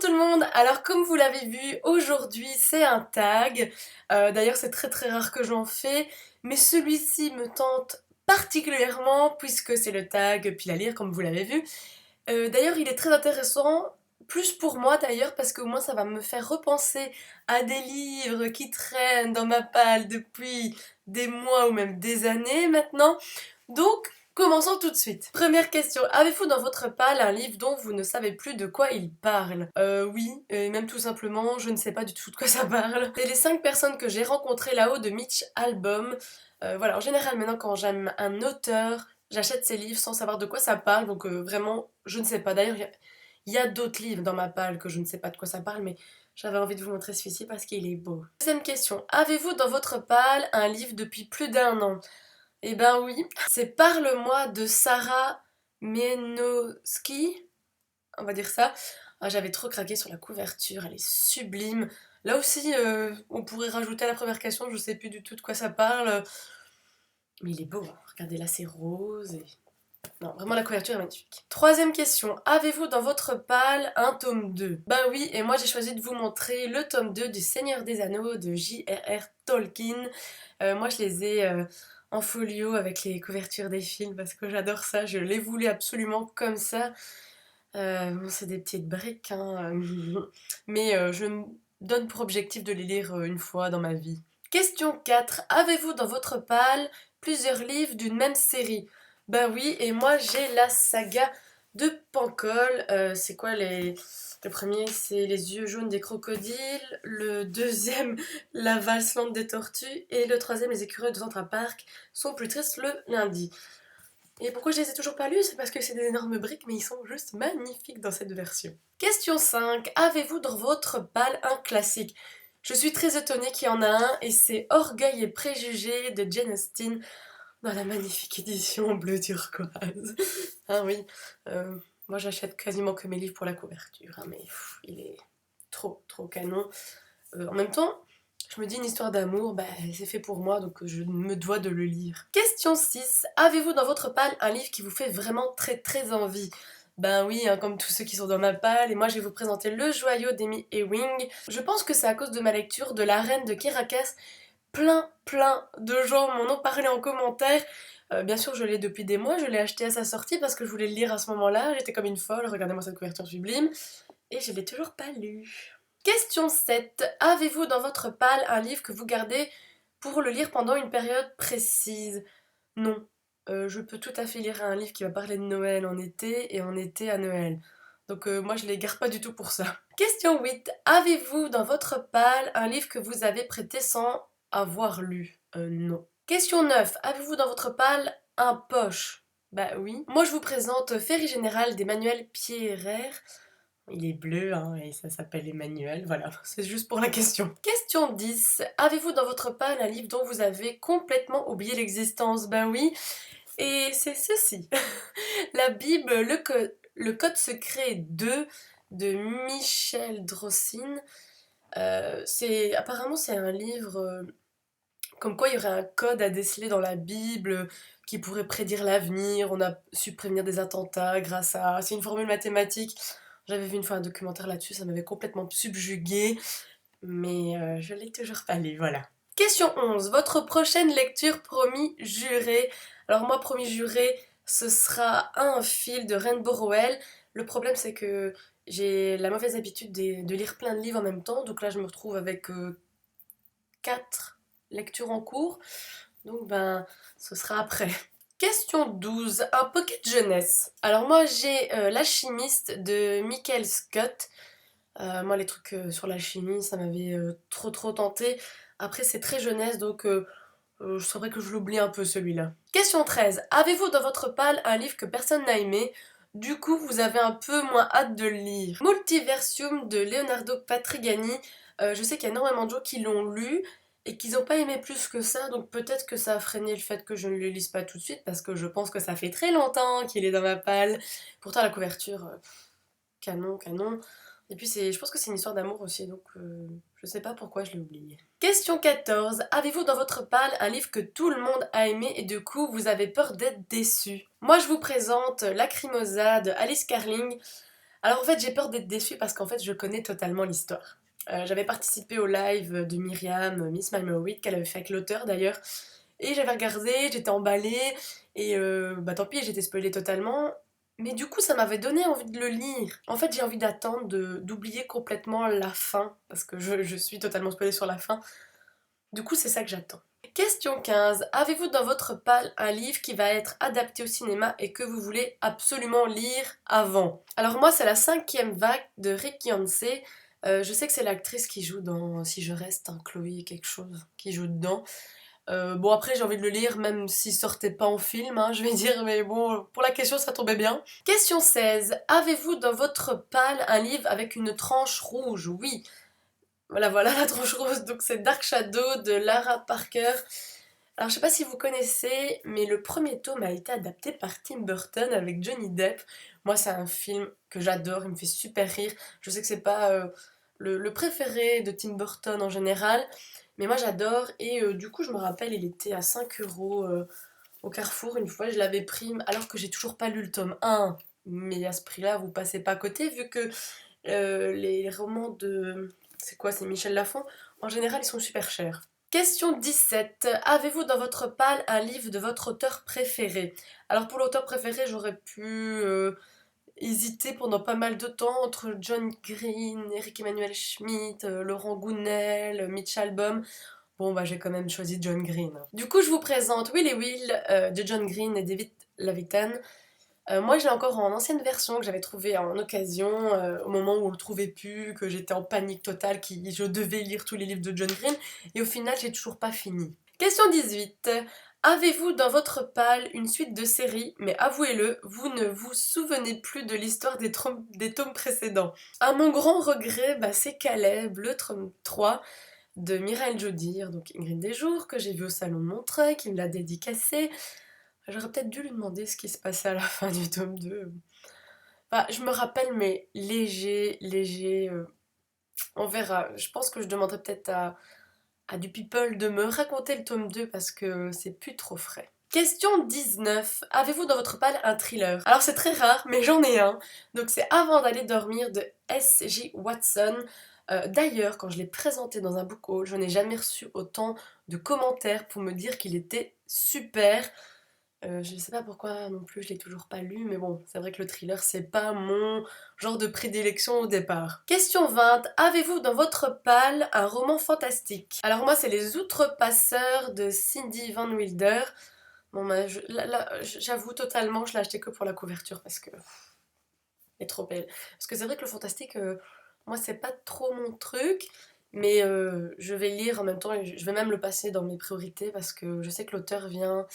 tout le monde, alors comme vous l'avez vu, aujourd'hui c'est un tag. D'ailleurs c'est très très rare que j'en fais, mais celui-ci me tente particulièrement puisque c'est le tag pile à lire comme vous l'avez vu. D'ailleurs il est très intéressant, plus pour moi d'ailleurs parce qu'au moins ça va me faire repenser à des livres qui traînent dans ma palle depuis des mois ou même des années maintenant. Donc commençons tout de suite. Première question, avez-vous dans votre palle un livre dont vous ne savez plus de quoi il parle? Oui, et même tout simplement, je ne sais pas du tout de quoi ça parle. C'est les 5 personnes que j'ai rencontrées là-haut de Mitch Albom. Voilà, en général maintenant quand j'aime un auteur, j'achète ses livres sans savoir de quoi ça parle, donc vraiment, je ne sais pas. D'ailleurs, il y a d'autres livres dans ma palle que je ne sais pas de quoi ça parle, mais j'avais envie de vous montrer celui-ci parce qu'il est beau. Deuxième question, avez-vous dans votre palle un livre depuis plus d'un an? Eh ben oui, c'est Parle-moi de Sarah Mienowski, on va dire ça. Ah, j'avais trop craqué sur la couverture, elle est sublime. Là aussi, on pourrait rajouter à la première question, je sais plus du tout de quoi ça parle. Mais il est beau, hein. Regardez là, c'est rose et... Non, vraiment la couverture est magnifique. Troisième question, avez-vous dans votre palle un tome 2? Bah oui, et moi j'ai choisi de vous montrer le tome 2 du Seigneur des Anneaux de J.R.R. Tolkien. Moi je les ai en folio avec les couvertures des films parce que j'adore ça, je les voulais absolument comme ça. Bon, c'est des petites briques, hein, mais je me donne pour objectif de les lire une fois dans ma vie. Question 4, avez-vous dans votre palle plusieurs livres d'une même série? Bah oui, et moi j'ai la saga de Pancol. C'est quoi les... Le premier c'est Les yeux jaunes des crocodiles, le deuxième La valse lente des tortues et le troisième Les écureuils de Central Park sont plus tristes le lundi. Et pourquoi je les ai toujours pas lus? C'est parce que c'est des énormes briques, mais ils sont juste magnifiques dans cette version. Question 5. Avez-vous dans votre palle un classique? Je suis très étonnée qu'il y en a un, et c'est Orgueil et préjugés de Jane Austen, dans la magnifique édition bleu turquoise. Ah oui, moi j'achète quasiment que mes livres pour la couverture, hein, mais il est trop trop canon. En même temps, je me dis une histoire d'amour, bah, c'est fait pour moi, donc je me dois de le lire. Question 6. Avez-vous dans votre palle un livre qui vous fait vraiment très très envie? Ben oui, hein, comme tous ceux qui sont dans ma palle, et moi je vais vous présenter Le Joyau d'Amy Ewing. Je pense que c'est à cause de ma lecture de La Reine de Kérakès. Plein de gens m'en ont parlé en commentaire. Bien sûr, je l'ai depuis des mois, je l'ai acheté à sa sortie parce que je voulais le lire à ce moment-là. J'étais comme une folle, regardez-moi cette couverture sublime. Et je l'ai toujours pas lu. Question 7. Avez-vous dans votre palle un livre que vous gardez pour le lire pendant une période précise? Non. Je peux tout à fait lire un livre qui va parler de Noël en été et en été à Noël. Donc moi je les garde pas du tout pour ça. Question 8. Avez-vous dans votre palle un livre que vous avez prêté sans avoir lu? Non. Question 9. Avez-vous dans votre palle un poche? Bah oui. Moi je vous présente Féerie Générale d'Emmanuel Pierrer. Il est bleu, hein, et ça s'appelle Emmanuel, voilà, c'est juste pour la question. Question 10. Avez-vous dans votre palle un livre dont vous avez complètement oublié l'existence? Ben oui, et c'est ceci. La Bible, le Code secret 2 de Michel Drossine. Apparemment c'est un livre comme quoi il y aurait un code à déceler dans la Bible qui pourrait prédire l'avenir, on a su prévenir des attentats grâce à... C'est une formule mathématique. J'avais vu une fois un documentaire là-dessus, ça m'avait complètement subjuguée, mais je l'ai toujours pas lu, voilà. Question 11. Votre prochaine lecture promis juré? Alors moi, promis juré, ce sera Un fil de Rainbow Rowell. Le problème, c'est que j'ai la mauvaise habitude de lire plein de livres en même temps, donc là, je me retrouve avec 4 lectures en cours, donc ben, ce sera après. Question 12, un pocket jeunesse. Alors moi j'ai L'Alchimiste de Michael Scott. Moi les trucs sur l'alchimie ça m'avait trop tenté. Après c'est très jeunesse donc c'est vrai que je l'oublie un peu celui-là. Question 13, avez-vous dans votre palle un livre que personne n'a aimé? Du coup vous avez un peu moins hâte de le lire. Multiversium de Leonardo Patrigani. Je sais qu'il y a énormément de gens qui l'ont lu et qu'ils n'ont pas aimé plus que ça, donc peut-être que ça a freiné le fait que je ne le lise pas tout de suite, parce que je pense que ça fait très longtemps qu'il est dans ma palle. Pourtant la couverture, canon, canon. Et puis je pense que c'est une histoire d'amour aussi, donc je sais pas pourquoi je l'ai oublié. Question 14. Avez-vous dans votre palle un livre que tout le monde a aimé et du coup vous avez peur d'être déçu? Moi je vous présente Lacrimosa de Alice Carling. Alors en fait j'ai peur d'être déçue parce qu'en fait je connais totalement l'histoire. J'avais participé au live de Myriam, Miss Marmarid, qu'elle avait fait avec l'auteur d'ailleurs. Et j'avais regardé, j'étais emballée, et bah tant pis, j'étais spoilée totalement. Mais du coup, ça m'avait donné envie de le lire. En fait, j'ai envie d'attendre, d'oublier complètement la fin, parce que je suis totalement spoilée sur la fin. Du coup, c'est ça que j'attends. Question 15. Avez-vous dans votre palle un livre qui va être adapté au cinéma et que vous voulez absolument lire avant? Alors moi, c'est la cinquième vague de Rick Yancey. Je sais que c'est l'actrice qui joue dans Si je reste, un Chloé quelque chose, qui joue dedans. Bon après j'ai envie de le lire même s'il sortait pas en film, hein, je vais dire, mais bon, pour la question ça tombait bien. Question 16. Avez-vous dans votre palle un livre avec une tranche rouge? Oui. Voilà, voilà la tranche rouge, donc c'est Dark Shadow de Lara Parker. Alors je sais pas si vous connaissez, mais le premier tome a été adapté par Tim Burton avec Johnny Depp. Moi c'est un film que j'adore, il me fait super rire. Je sais que c'est pas le préféré de Tim Burton en général, mais moi j'adore et du coup je me rappelle il était à 5 € au Carrefour une fois, je l'avais pris alors que j'ai toujours pas lu le tome 1. Mais à ce prix-là vous passez pas à côté vu que les romans de... C'est quoi, c'est Michel Lafon? En général ils sont super chers. Question 17. Avez-vous dans votre palle un livre de votre auteur préféré? Alors pour l'auteur préféré, j'aurais pu hésiter pendant pas mal de temps entre John Green, Eric Emmanuel Schmitt, Laurent Gounel, Mitch Albom. Bon bah j'ai quand même choisi John Green. Du coup je vous présente Will et Will de John Green et David Lavitan. Moi, je l'ai encore en ancienne version que j'avais trouvée en occasion, au moment où on le trouvait plus, que j'étais en panique totale, que je devais lire tous les livres de John Green, et au final, j'ai toujours pas fini. Question 18. Avez-vous dans votre palle une suite de séries, mais avouez-le, vous ne vous souvenez plus de l'histoire des tomes précédents? À mon grand regret, bah, c'est Caleb, le tome 3 de Mireille Jodir, donc Ingrid Desjours, que j'ai vu au salon de Montreuil, qui me l'a dédicacé. J'aurais peut-être dû lui demander ce qui se passait à la fin du tome 2. Enfin, je me rappelle, mais léger, léger. On verra. Je pense que je demanderai peut-être à du people de me raconter le tome 2 parce que c'est plus trop frais. Question 19. Avez-vous dans votre palle un thriller? Alors c'est très rare, mais j'en ai un. Donc c'est Avant d'aller dormir de S.J. Watson. D'ailleurs, quand je l'ai présenté dans un book haul, je n'ai jamais reçu autant de commentaires pour me dire qu'il était super. Je sais pas pourquoi non plus, je l'ai toujours pas lu, mais bon, c'est vrai que le thriller, c'est pas mon genre de prédilection au départ. Question 20. Avez-vous dans votre palle un roman fantastique? Alors moi, c'est Les Outrepasseurs de Cindy Van Wilder. Bon, bah, j'avoue totalement, je l'ai acheté que pour la couverture parce que elle est trop belle. Parce que c'est vrai que le fantastique, moi, c'est pas trop mon truc. Mais je vais lire en même temps et je vais même le passer dans mes priorités parce que je sais que l'auteur vient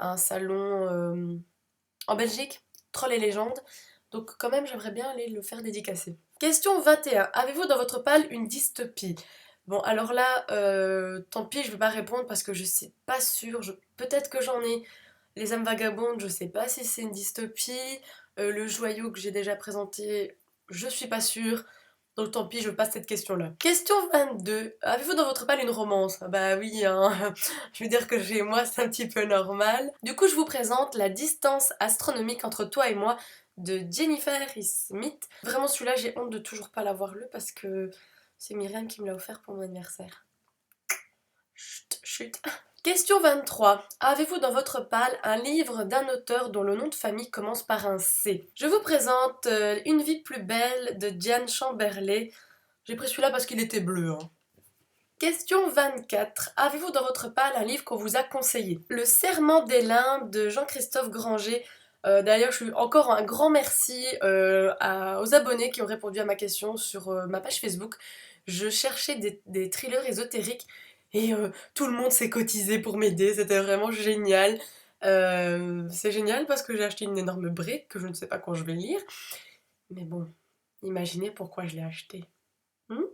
un salon en Belgique, Troll et légendes. Donc quand même, j'aimerais bien aller le faire dédicacer. Question 21. Avez-vous dans votre palle une dystopie? Bon, alors là, tant pis, je vais pas répondre parce que je sais pas sûre. Peut-être que j'en ai. Les âmes vagabondes, je sais pas si c'est une dystopie. Le joyau que j'ai déjà présenté, je suis pas sûre. Donc tant pis, je passe cette question-là. Question 22. Avez-vous dans votre palle une romance? Ah bah oui, hein. Je veux dire que chez moi, c'est un petit peu normal. Du coup, je vous présente La distance astronomique entre toi et moi de Jennifer Smith. Vraiment, celui-là, j'ai honte de toujours pas l'avoir lu parce que c'est Myriam qui me l'a offert pour mon anniversaire. Chut, chut. Question 23. Avez-vous dans votre palle un livre d'un auteur dont le nom de famille commence par un C? Je vous présente Une vie plus belle de Diane Chamberlain. J'ai pris celui-là parce qu'il était bleu, hein. Question 24. Avez-vous dans votre palle un livre qu'on vous a conseillé? Le Serment des limbes de Jean-Christophe Granger. D'ailleurs, je suis encore un grand merci aux abonnés qui ont répondu à ma question sur ma page Facebook. Je cherchais des thrillers ésotériques et tout le monde s'est cotisé pour m'aider. C'était vraiment génial. C'est génial parce que j'ai acheté une énorme brique que je ne sais pas quand je vais lire. Mais bon, imaginez pourquoi je l'ai acheté.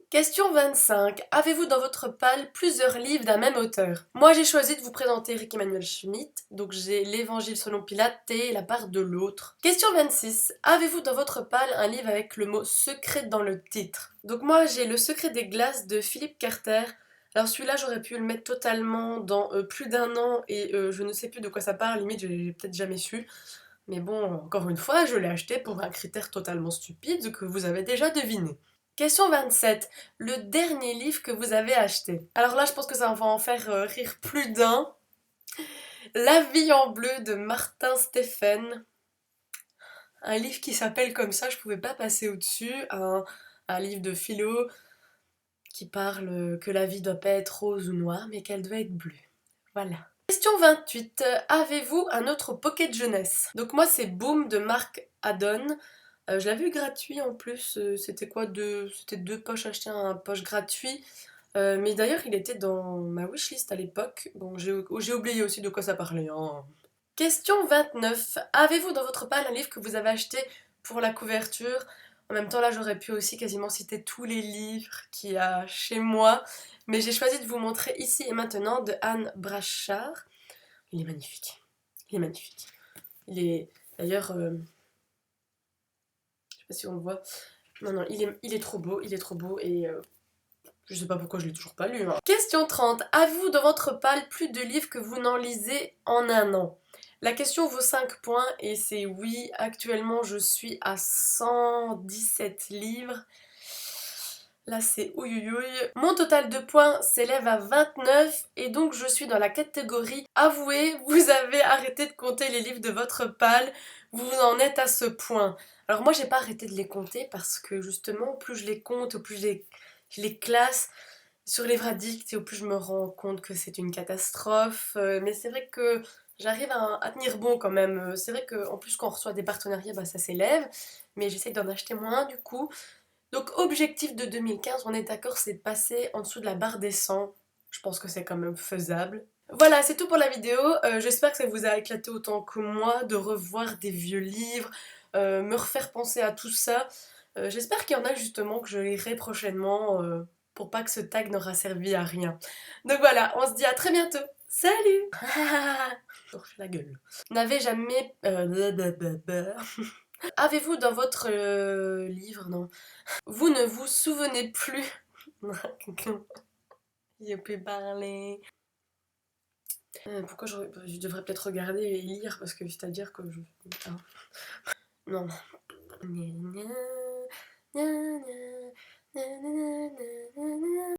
Question 25. Avez-vous dans votre palle plusieurs livres d'un même auteur? Moi j'ai choisi de vous présenter Eric Emmanuel Schmitt, donc j'ai L'Évangile selon Pilate et La part de l'autre. Question 26. Avez-vous dans votre palle un livre avec le mot secret dans le titre? Donc moi j'ai Le secret des glaces de Philippe Carter. Alors celui-là j'aurais pu le mettre totalement dans plus d'un an et je ne sais plus de quoi ça parle, limite j'ai peut-être jamais su. Mais bon, encore une fois, je l'ai acheté pour un critère totalement stupide que vous avez déjà deviné. Question 27. Le dernier livre que vous avez acheté. Alors là, je pense que ça va en faire rire plus d'un. La vie en bleu de Martin Stephen. Un livre qui s'appelle comme ça, je pouvais pas passer au-dessus. Un livre de philo qui parle que la vie doit pas être rose ou noire, mais qu'elle doit être bleue. Voilà. Question 28. Avez-vous un autre pocket jeunesse? Donc moi c'est Boom de Marc Haddon. Je l'avais eu gratuit en plus. C'était quoi C'était deux poches achetées, un poche gratuit. Mais d'ailleurs il était dans ma wishlist à l'époque. Donc j'ai oublié aussi de quoi ça parlait, hein. Question 29. Avez-vous dans votre palle un livre que vous avez acheté pour la couverture? En même temps, là, j'aurais pu aussi quasiment citer tous les livres qu'il y a chez moi. Mais j'ai choisi de vous montrer Ici et maintenant de Anne Brachard. Il est magnifique. Il est magnifique. Il est d'ailleurs. Je sais pas si on le voit. Non, non, il est trop beau. Il est trop beau et. Je sais pas pourquoi je l'ai toujours pas lu, hein. Question 30. Avez-vous dans votre palle plus de livres que vous n'en lisez en un an? La question vaut 5 points et c'est oui. Actuellement, je suis à 117 livres. Là, c'est ouïouïouï. Mon total de points s'élève à 29 et donc je suis dans la catégorie avouez, vous avez arrêté de compter les livres de votre palle, vous en êtes à ce point. Alors moi, j'ai pas arrêté de les compter parce que justement, plus je les compte, au plus je les classe sur Livre Addict et au plus je me rends compte que c'est une catastrophe. Mais c'est vrai que j'arrive à tenir bon quand même. C'est vrai qu'en plus quand on reçoit des partenariats, bah, ça s'élève, mais j'essaie d'en acheter moins du coup. Donc objectif de 2015, on est d'accord, c'est de passer en dessous de la barre des 100. Je pense que c'est quand même faisable. Voilà, c'est tout pour la vidéo. J'espère que ça vous a éclaté autant que moi de revoir des vieux livres, me refaire penser à tout ça. J'espère qu'il y en a justement que je lirai prochainement pour pas que ce tag n'aura servi à rien. Donc voilà, on se dit à très bientôt. Salut. Je refais la gueule. N'avez jamais... Avez-vous dans votre livre, non? Vous ne vous souvenez plus. Je peux parler. Pourquoi je devrais peut-être regarder et lire parce que c'est-à-dire que je. Ah. Non. Gna, gna, gna, gna, gna, gna, gna, gna.